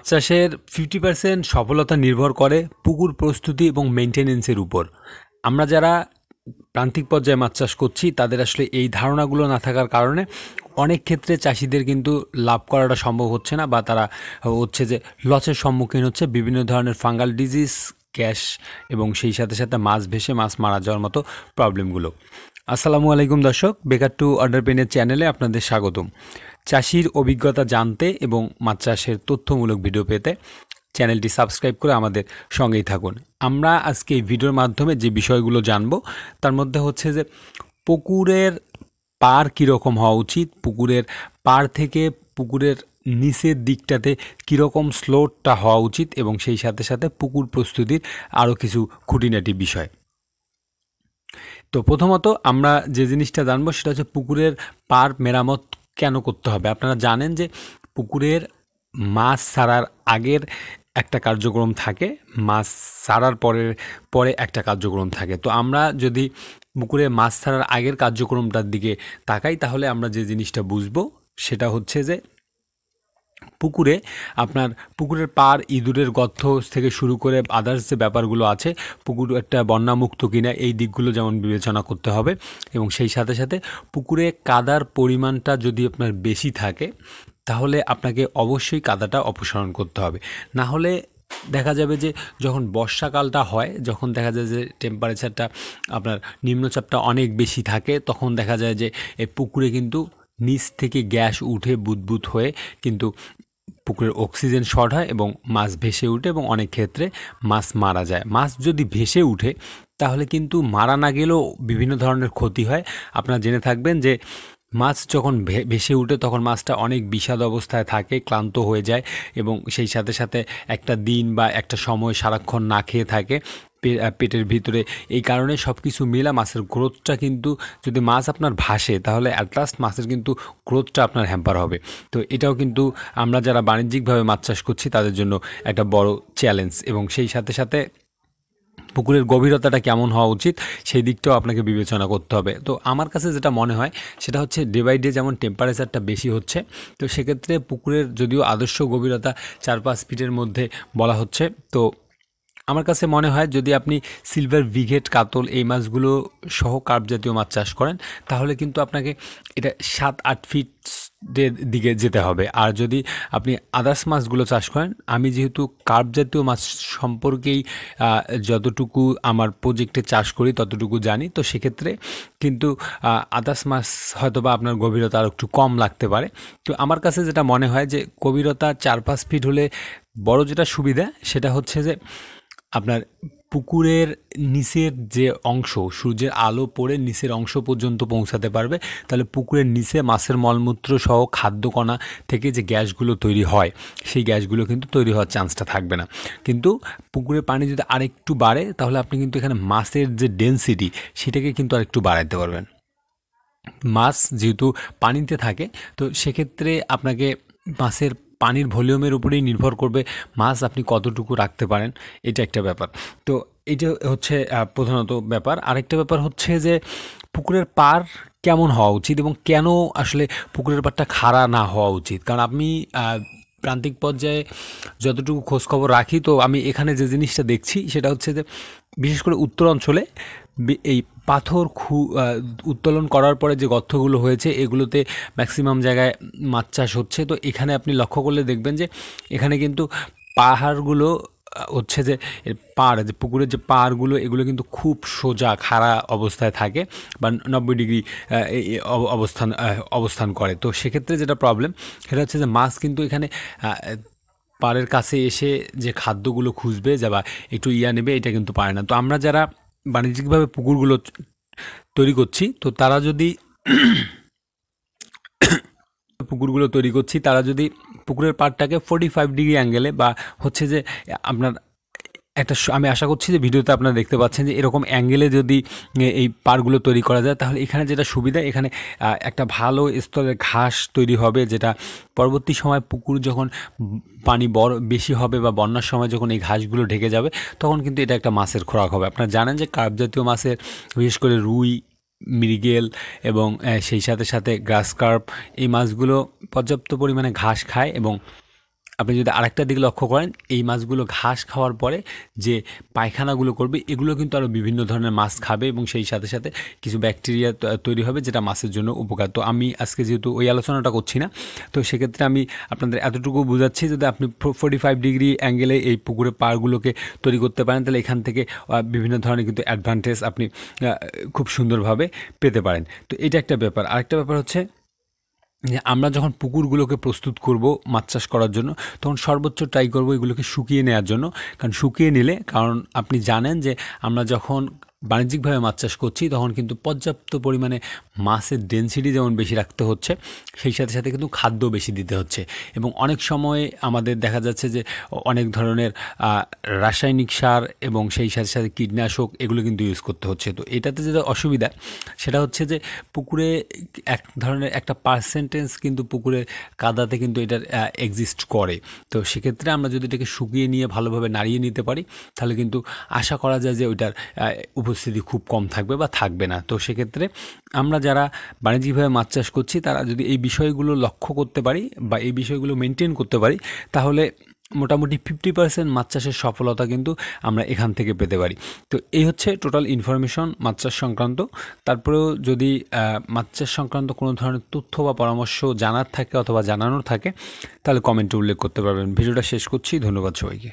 চাষের 50% সফলতা নির্ভর করে পুকুর প্রস্তুতি এবং মেইনটেনেন্সের উপর। আমরা যারা প্রান্তিক পর্যায়ে মাছ চাষ করছি তাদের আসলে এই ধারণাগুলো না থাকার কারণে অনেক ক্ষেত্রে চাষিদের কিন্তু লাভ করাটা সম্ভব হচ্ছে না, বা তারা হচ্ছে যে লসের সম্মুখীন হচ্ছে বিভিন্ন ধরনের ফাঙ্গাল ডিজিজ, গ্যাস এবং সেই সাথে সাথে মাছ ভেসে মাছ মারা যাওয়ার মতো প্রবলেমগুলো। আসসালামু আলাইকুম দর্শক, বেকার টু অর্ডার পেনের চ্যানেলে আপনাদের স্বাগতম। চাষির অভিজ্ঞতা জানতে এবং মাছ চাষের তথ্যমূলক ভিডিও পেতে চ্যানেলটি সাবস্ক্রাইব করে আমাদের সঙ্গেই থাকুন। আমরা আজকে এই ভিডিওর মাধ্যমে যে বিষয়গুলো জানব তার মধ্যে হচ্ছে যে পুকুরের পার কীরকম হওয়া উচিত, পুকুরের পার থেকে পুকুরের নিচের দিকটাতে কীরকম স্লোটটা হওয়া উচিত এবং সেই সাথে সাথে পুকুর প্রস্তুতির আরও কিছু খুঁটিনাটি বিষয়। তো প্রথমত আমরা যে জিনিসটা জানবো সেটা হচ্ছে পুকুরের পার মেরামত কেন করতে হবে। আপনারা জানেন যে পুকুরের মাছ ছাড়ার আগের একটা কার্যক্রম থাকে, মাছ ছাড়ার পরে একটা কার্যক্রম থাকে। তো আমরা যদি পুকুরে মাছ ছাড়ার আগের কার্যক্রমটার দিকে তাকাই তাহলে আমরা যে জিনিসটা বুঝবো সেটা হচ্ছে যে পুকুরের পার, ইঁদুরের গর্ত থেকে শুরু করে আদার্স যে ব্যাপারগুলো আছে, পুকুর একটা বন্যামুক্ত কিনা এই দিকগুলো যেমন বিবেচনা করতে হবে। এবং সেই সাথে সাথে পুকুরে কাদার পরিমাণটা যদি আপনার বেশি থাকে তাহলে আপনাকে অবশ্যই কাদাটা অপসারণ করতে হবে। না হলে দেখা যাবে যে যখন বর্ষাকালটা হয়, যখন দেখা যায় যে টেম্পারেচারটা আপনার নিম্নচাপটা অনেক বেশি থাকে, তখন দেখা যায় যে এই পুকুরে কিন্তু নিচ থেকে গ্যাস উঠে বুদবুদ হয়ে কিন্তু পুকুরের অক্সিজেন শর্ট হয় এবং মাছ ভেসে উঠে এবং অনেক ক্ষেত্রে মাছ মারা যায়। মাছ যদি ভেসে উঠে তাহলে কিন্তু মারা না গেলেও বিভিন্ন ধরনের ক্ষতি হয়। আপনারা জেনে থাকবেন যে মাছ যখন ভেসে উঠে তখন মাছটা অনেক বিষাদ অবস্থায় থাকে, ক্লান্ত হয়ে যায় এবং সেই সাথে সাথে একটা দিন বা একটা সময় সারাক্ষণ না খেয়ে থাকে পেটের ভিতরে। এই কারণে সব কিছু মিলা মাছের গ্রোথটা কিন্তু, যদি মাছ আপনার ভাসে তাহলে অ্যাট লাস্ট মাছের কিন্তু গ্রোথটা আপনার হ্যাম্পার হবে। তো এটাও কিন্তু আমরা যারা বাণিজ্যিকভাবে মাছ চাষ করছি তাদের জন্য একটা বড় চ্যালেঞ্জ। এবং সেই সাথে সাথে পুকুরের গভীরতাটা কেমন হওয়া উচিত সেই দিকটাও আপনাকে বিবেচনা করতে হবে। তো আমার কাছে যেটা মনে হয় সেটা হচ্ছে ডে বাই ডে যেমন টেম্পারেচারটা বেশি হচ্ছে, তো সেক্ষেত্রে পুকুরের যদিও আদর্শ গভীরতা 4-5 ফিটের মধ্যে বলা হচ্ছে, তো আমার কাছে মনে হয় যদি আপনি সিলভার ভিগেট, কাতল এই মাছগুলো সহ কার্প জাতীয় মাছ চাষ করেন তাহলে কিন্তু আপনাকে এটা 7-8 ফিটের দিকে যেতে হবে। আর যদি আপনি আদার্স মাছগুলো চাষ করেন, আমি যেহেতু কার্প জাতীয় মাছ সম্পর্কেই যতটুকু আমার প্রজেক্টে চাষ করি ততটুকু জানি, তো সেক্ষেত্রে কিন্তু আদার্স মাছ হয়তো বা আপনার গভীরতা আর একটু কম লাগতে পারে। তো আমার কাছে যেটা মনে হয় যে গভীরতা 4-5 ফিট হলে বড় যেটা সুবিধা সেটা হচ্ছে যে আপনার পুকুরের নিচের যে অংশ, সূর্যের আলো পড়ে নিচের অংশ পর্যন্ত পৌঁছাতে পারবে। তাহলে পুকুরের নিচে মাছের মলমূত্র সহ খাদ্যকণা থেকে যে গ্যাসগুলো তৈরি হয় সেই গ্যাসগুলো কিন্তু তৈরি হওয়ার চান্সটা থাকবে না। কিন্তু পুকুরের পানি যদি আরেকটু বাড়ে তাহলে আপনি কিন্তু এখানে মাছের যে ডেনসিটি সেটাকে কিন্তু আরেকটু বাড়াতে পারবেন। মাছ যেহেতু পানিতে থাকে তো সেক্ষেত্রে আপনাকে মাছের পানির ভলিউমের উপরেই নির্ভর করবে মাছ আপনি কতটুকু রাখতে পারেন, এটা একটা ব্যাপার। তো এটা হচ্ছে প্রধানত ব্যাপার। আরেকটা ব্যাপার হচ্ছে যে পুকুরের পার কেমন হওয়া উচিত এবং কেন আসলে পুকুরের পাড়টা খাড়া না হওয়া উচিত। কারণ আমি প্রান্তিক পর্যায়ে যতটুকু খোঁজখবর রাখি, তো আমি এখানে যে জিনিসটা দেখছি সেটা হচ্ছে যে বিশেষ করে উত্তর অঞ্চলে এই পাথর উত্তোলন করার পরে যে গর্তগুলো হয়েছে এগুলোতে ম্যাক্সিমাম জায়গায় মাছ চাষ হচ্ছে। তো এখানে আপনি লক্ষ্য করলে দেখবেন যে এখানে কিন্তু পাহাড়গুলো হচ্ছে যে যে পুকুরের যে পাড়গুলো এগুলো কিন্তু খুব সোজা খাড়া অবস্থায় থাকে বা 90 ডিগ্রি অবস্থান করে। তো সেক্ষেত্রে যেটা প্রবলেম সেটা হচ্ছে যে মাছ কিন্তু এখানে পাড়ের কাছে এসে যে খাদ্যগুলো খুঁজবে বা একটু নেবে, এটা কিন্তু পারে না। তো আমরা যারা বাণিজ্যিকভাবে পুকুরগুলো তৈরি করছি তো তারা যদি পুকুরের পাড়টাকে 45 ডিগ্রি অ্যাঙ্গেলে বা হচ্ছে যে আপনার আমি আশা করছি যে ভিডিওতে আপনারা দেখতে পাচ্ছেন যে এরকম অ্যাঙ্গেলে যদি এই পাড়গুলো তৈরি করা যায় তাহলে এখানে যেটা সুবিধা, এখানে একটা ভালো স্তরের ঘাস তৈরি হবে, যেটা পরবর্তী সময় পুকুর যখন পানি বেশি হবে বা বন্যার সময় যখন এই ঘাসগুলো ঢেকে যাবে তখন কিন্তু এটা একটা মাছের খোরাক হবে। আপনারা জানেন যে কার্প জাতীয় মাছের বিশেষ করে রুই, মৃগেল এবং সেই সাথে সাথে গ্রাস কার্প এই মাছগুলো পর্যাপ্ত পরিমাণে ঘাস খায় এবং আপনি যদি আরেকটা দিকে লক্ষ্য করেন, এই মাছগুলো ঘাস খাওয়ার পরে যে পায়খানাগুলো করবে, এগুলো কিন্তু আরও বিভিন্ন ধরনের মাছ খাবে এবং সেই সাথে সাথে কিছু ব্যাকটেরিয়া তৈরি হবে, যেটা মাছের জন্য উপকার। তো আমি আজকে যেহেতু ওই আলোচনাটা করছি না, তো সেক্ষেত্রে আমি আপনাদের এতটুকু বোঝাচ্ছি, যদি আপনি 45 ডিগ্রি অ্যাঙ্গেলে এই পুকুরে পাড়গুলোকে তৈরি করতে পারেন, তাহলে এখান থেকে বিভিন্ন ধরনের কিন্তু অ্যাডভান্টেজ আপনি খুব সুন্দরভাবে পেতে পারেন। তো এটা একটা ব্যাপার। আরেকটা ব্যাপার হচ্ছে যে আমরা যখন পুকুরগুলোকে প্রস্তুত করব মাছ চাষ করার জন্য, তখন সর্বোচ্চ ট্রাই করব এগুলোকে শুকিয়ে নেওয়ার জন্য। কারণ শুকিয়ে নিলে, কারণ আপনি জানেন যে আমরা যখন বাণিজ্যিকভাবে মাছ চাষ করছি, তখন কিন্তু পর্যাপ্ত পরিমাণে মাছের ডেনসিটি যেমন বেশি রাখতে হচ্ছে, সেই সাথে সাথে কিন্তু খাদ্য বেশি দিতে হচ্ছে। এবং অনেক সময় আমাদের দেখা যাচ্ছে যে অনেক ধরনের রাসায়নিক সার এবং সেই সাথে সাথে কীটনাশক এগুলো কিন্তু ইউজ করতে হচ্ছে। তো এটাতে যেটা অসুবিধা, সেটা হচ্ছে যে পুকুরে এক ধরনের একটা পার্সেন্টেজ কিন্তু পুকুরের কাদাতে কিন্তু এটার এক্সিস্ট করে। তো সেক্ষেত্রে আমরা যদি এটাকে শুকিয়ে নিয়ে ভালোভাবে নাড়িয়ে নিতে পারি, তাহলে কিন্তু আশা করা যায় যে ওইটার উপস্থিতি খুব কম থাকবে বা থাকবে না। তো সেক্ষেত্রে আমরা যারা বাণিজ্যিকভাবে মাছ চাষ করছি, তারা যদি এই বিষয়গুলো লক্ষ্য করতে পারি বা এই বিষয়গুলো মেনটেন করতে পারি, তাহলে মোটামুটি 50% মাছ চাষের সফলতা কিন্তু আমরা এখান থেকে পেতে পারি। তো এই হচ্ছে টোটাল ইনফরমেশন মাছ চাষ সংক্রান্ত। তারপরেও যদি মাছ চাষ সংক্রান্ত কোনো ধরনের তথ্য বা পরামর্শ জানার থাকে অথবা জানানোর থাকে, তাহলে কমেন্টে উল্লেখ করতে পারবেন। ভিডিওটা শেষ করছি। ধন্যবাদ সবাইকে।